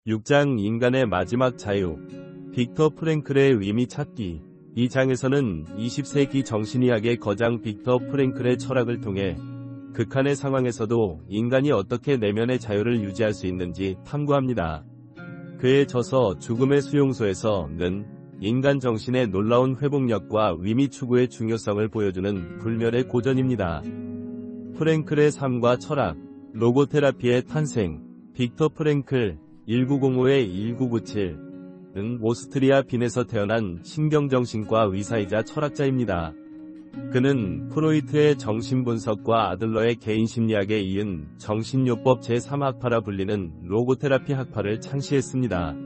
6장 인간의 마지막 자유. 빅터 프랭클의 의미 찾기. 이 장에서는 20세기 정신의학의 거장 빅터 프랭클의 철학을 통해 극한의 상황에서도 인간이 어떻게 내면의 자유를 유지할 수 있는지 탐구합니다. 그의 저서 죽음의 수용소에서는 인간 정신의 놀라운 회복력과 의미 추구의 중요성을 보여주는 불멸의 고전입니다. 프랭클의 삶과 철학. 로고테라피의 탄생. 빅터 프랭클 1905-1997은 오스트리아 빈에서 태어난 신경정신과 의사이자 철학자입니다. 그는 프로이트의 정신분석과 아들러의 개인심리학에 이은 정신요법 제3학파라 불리는 로고테라피 학파를 창시했습니다.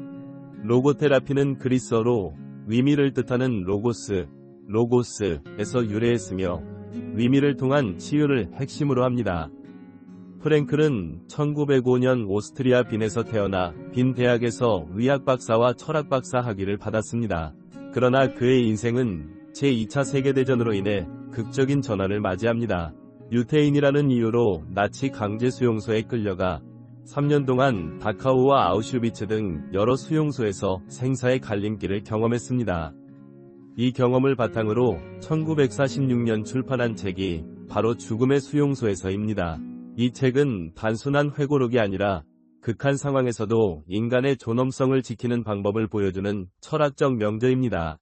로고테라피는 그리스어로 의미를 뜻하는 로고스에서 유래했으며 의미를 통한 치유를 핵심으로 합니다. 프랭클은 1905년 오스트리아 빈에서 태어나 빈 대학에서 의학 박사와 철학 박사 학위를 받았습니다. 그러나 그의 인생은 제2차 세계대전으로 인해 극적인 전환을 맞이합니다. 유태인이라는 이유로 나치 강제 수용소에 끌려가 3년 동안 다카우와 아우슈비츠 등 여러 수용소에서 생사의 갈림길을 경험했습니다. 이 경험을 바탕으로 1946년 출판한 책이 바로 죽음의 수용소에서입니다. 이 책은 단순한 회고록이 아니라 극한 상황에서도 인간의 존엄성을 지키는 방법을 보여주는 철학적 명저입니다.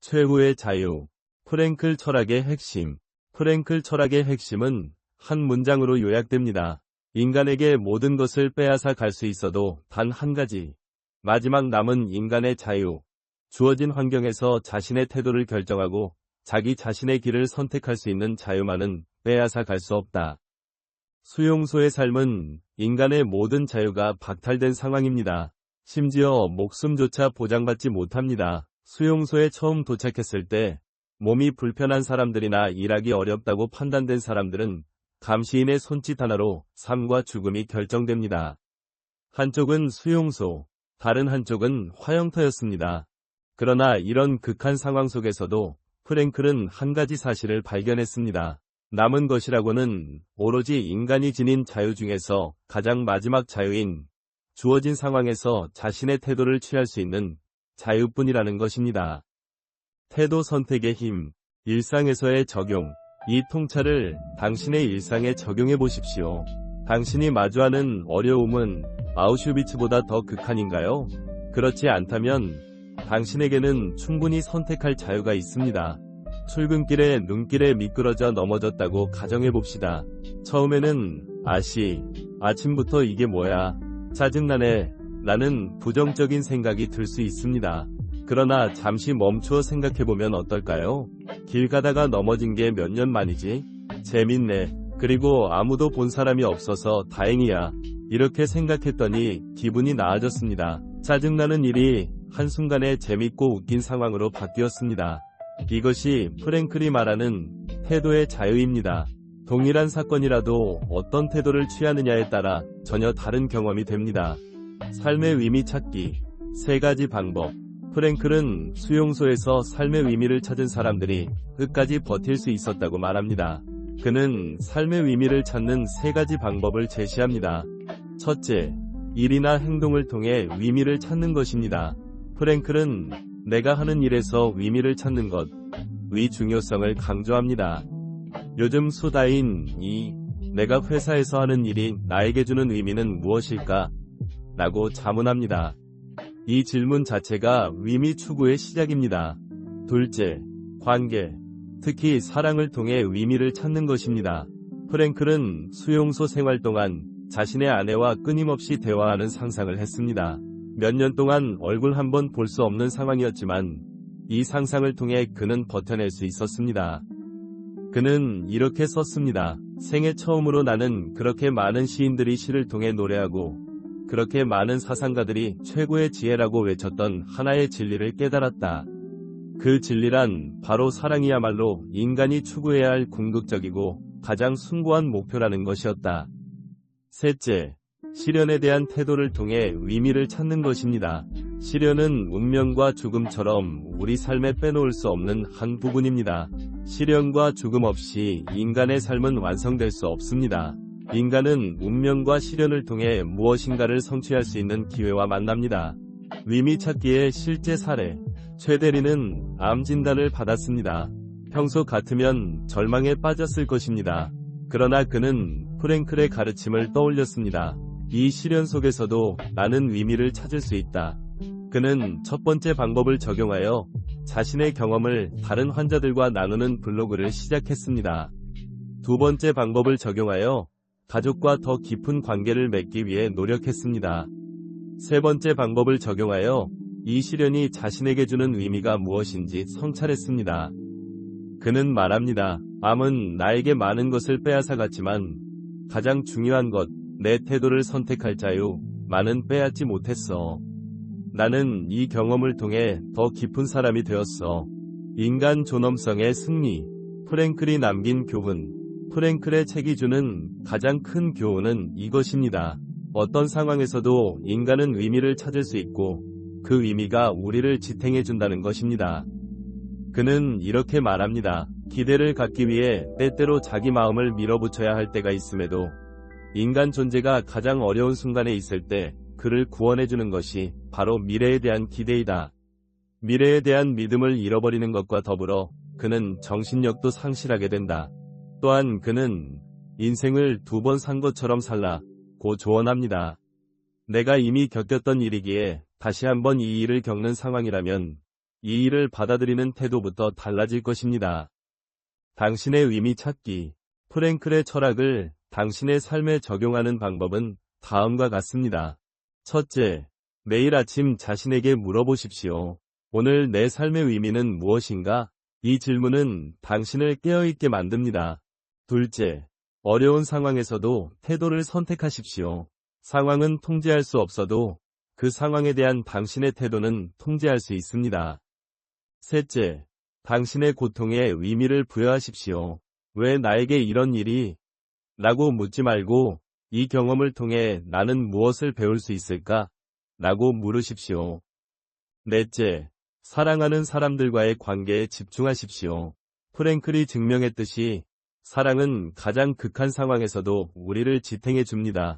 최후의 자유. 프랭클 철학의 핵심. 프랭클 철학의 핵심은 한 문장으로 요약됩니다. 인간에게 모든 것을 빼앗아 갈 수 있어도 단 한 가지. 마지막 남은 인간의 자유. 주어진 환경에서 자신의 태도를 결정하고 자기 자신의 길을 선택할 수 있는 자유만은 빼앗아 갈 수 없다. 수용소의 삶은 인간의 모든 자유가 박탈된 상황입니다. 심지어 목숨조차 보장받지 못합니다. 수용소에 처음 도착했을 때 몸이 불편한 사람들이나 일하기 어렵다고 판단된 사람들은 감시인의 손짓 하나로 삶과 죽음이 결정됩니다. 한쪽은 수용소, 다른 한쪽은 화영터였습니다. 그러나 이런 극한 상황 속에서도 프랭클은 한 가지 사실을 발견했습니다. 남은 것이라고는 오로지 인간이 지닌 자유 중에서 가장 마지막 자유인 주어진 상황에서 자신의 태도를 취할 수 있는 자유뿐이라는 것입니다. 태도 선택의 힘. 일상에서의 적용. 이 통찰을 당신의 일상에 적용해 보십시오. 당신이 마주하는 어려움은 아우슈비츠보다 더 극한인가요? 그렇지 않다면 당신에게는 충분히 선택할 자유가 있습니다. 출근길에 눈길에 미끄러져 넘어졌다고 가정해봅시다. 처음에는 아침부터 이게 뭐야? 짜증나네. 라는 부정적인 생각이 들 수 있습니다. 그러나 잠시 멈추어 생각해보면 어떨까요? 길 가다가 넘어진 게 몇 년 만이지? 재밌네. 그리고 아무도 본 사람이 없어서 다행이야. 이렇게 생각했더니 기분이 나아졌습니다. 짜증나는 일이 한순간에 재밌고 웃긴 상황으로 바뀌었습니다. 이것이 프랭클이 말하는 태도의 자유입니다. 동일한 사건이라도 어떤 태도를 취하느냐에 따라 전혀 다른 경험이 됩니다. 삶의 의미 찾기. 3가지 방법. 프랭클은 수용소에서 삶의 의미를 찾은 사람들이 끝까지 버틸 수 있었다고 말합니다. 그는 삶의 의미를 찾는 3가지 방법을 제시합니다. 첫째, 일이나 행동을 통해 의미를 찾는 것입니다. 프랭클은 내가 하는 일에서 의미를 찾는 것의 중요성을 강조합니다. 요즘 수다인 내가 회사에서 하는 일이 나에게 주는 의미는 무엇일까? 라고 자문합니다. 이 질문 자체가 의미 추구의 시작입니다. 둘째, 관계. 특히 사랑을 통해 의미를 찾는 것입니다. 프랭클은 수용소 생활 동안 자신의 아내와 끊임없이 대화하는 상상을 했습니다. 몇 년 동안 얼굴 한번 볼 수 없는 상황이었지만 이 상상을 통해 그는 버텨낼 수 있었습니다. 그는 이렇게 썼습니다. 생애 처음으로 나는 그렇게 많은 시인들이 시를 통해 노래하고 그렇게 많은 사상가들이 최고의 지혜라고 외쳤던 하나의 진리를 깨달았다. 그 진리란 바로 사랑이야말로 인간이 추구해야 할 궁극적이고 가장 숭고한 목표라는 것이었다. 셋째, 시련에 대한 태도를 통해 의미를 찾는 것입니다. 시련은 운명과 죽음처럼 우리 삶에 빼놓을 수 없는 한 부분입니다. 시련과 죽음 없이 인간의 삶은 완성될 수 없습니다. 인간은 운명과 시련을 통해 무엇인가를 성취할 수 있는 기회와 만납니다. 의미 찾기의 실제 사례. 최 대리는 암 진단을 받았습니다. 평소 같으면 절망에 빠졌을 것입니다. 그러나 그는 프랭클의 가르침을 떠올렸습니다. 이 시련 속에서도 나는 의미를 찾을 수 있다. 그는 첫 번째 방법을 적용하여 자신의 경험을 다른 환자들과 나누는 블로그를 시작했습니다. 두 번째 방법을 적용하여 가족과 더 깊은 관계를 맺기 위해 노력했습니다. 세 번째 방법을 적용하여 이 시련이 자신에게 주는 의미가 무엇인지 성찰했습니다. 그는 말합니다. 암은 나에게 많은 것을 빼앗아갔지만 가장 중요한 것, 내 태도를 선택할 자유만은 빼앗지 못했어. 나는 이 경험을 통해 더 깊은 사람이 되었어. 인간 존엄성의 승리. 프랭클이 남긴 교훈. 프랭클의 책이 주는 가장 큰 교훈은 이것입니다. 어떤 상황에서도 인간은 의미를 찾을 수 있고 그 의미가 우리를 지탱해 준다는 것입니다. 그는 이렇게 말합니다. 기대를 갖기 위해 때때로 자기 마음을 밀어붙여야 할 때가 있음에도 인간 존재가 가장 어려운 순간에 있을 때 그를 구원해주는 것이 바로 미래에 대한 기대이다. 미래에 대한 믿음을 잃어버리는 것과 더불어 그는 정신력도 상실하게 된다. 또한 그는 인생을 두 번 산 것처럼 살라고 조언합니다. 내가 이미 겪었던 일이기에 다시 한번 이 일을 겪는 상황이라면 이 일을 받아들이는 태도부터 달라질 것입니다. 당신의 의미 찾기. 프랭클의 철학을 당신의 삶에 적용하는 방법은 다음과 같습니다. 첫째, 매일 아침 자신에게 물어보십시오. 오늘 내 삶의 의미는 무엇인가? 이 질문은 당신을 깨어있게 만듭니다. 둘째, 어려운 상황에서도 태도를 선택하십시오. 상황은 통제할 수 없어도 그 상황에 대한 당신의 태도는 통제할 수 있습니다. 셋째, 당신의 고통에 의미를 부여하십시오. 왜 나에게 이런 일이? 라고 묻지 말고 이 경험을 통해 나는 무엇을 배울 수 있을까? 라고 물으십시오. 넷째, 사랑하는 사람들과의 관계에 집중하십시오. 프랭클이 증명했듯이 사랑은 가장 극한 상황에서도 우리를 지탱해 줍니다.